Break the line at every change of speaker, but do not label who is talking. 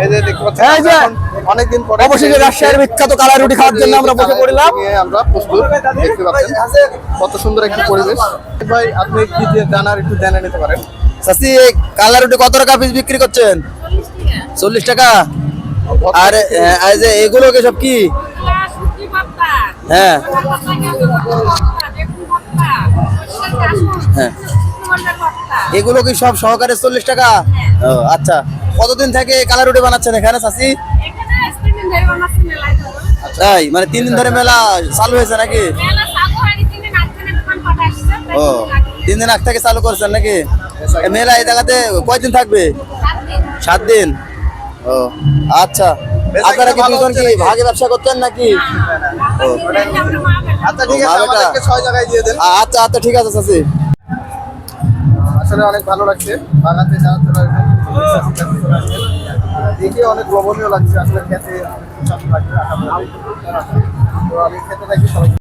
এই যে দেখতে পাচ্ছেন,
এই যে
অনেকদিন পরে
অবশেষে রাজশাহীর বিখ্যাত কালাই রুটি খাওয়ার জন্য আমরা বসে পড়লাম।
আমরা প্রস্তুত, দেখতে পাচ্ছেন কত সুন্দর একটি পরিবেশ। ভাই আপনি কি যে জানার একটু জেনে নিতে পারেন।
চাচি এই কালাই রুটি কত টাকা পিস বিক্রি করছেন? 40 টাকা। আর এই যে এগুলো কি সব কি? হ্যাঁ হ্যাঁ, এগুলো কি সব সহকারে 40 টাকা? ও আচ্ছা, কতদিন থেকে কালাই রুটি বানাচ্ছেন এখানে চাচি? তাই মানে 3 দিন ধরে মেলা চালু হয়েছে নাকি? ও 3 দিন আগ থেকে চালু করছেন নাকি? মেলা এই জায়গাতে কয়দিন থাকবে? 7 দিন। ও আচ্ছা, আপনারা কি দুজন কি ভাগে ব্যবসা করতেন নাকি?
আচ্ছা ঠিক আছে, আমাদেরকে 6 জায়গায় দিয়ে দেন।
আচ্ছা আচ্ছা ঠিক আছে চাচি।
আসলে অনেক ভালো লাগছে বাগাতে জানাতে পারবেন, দেখে অনেক লোভনীয় লাগছে আসলে খেতে। তো আমি খেতে থাকি সবাই।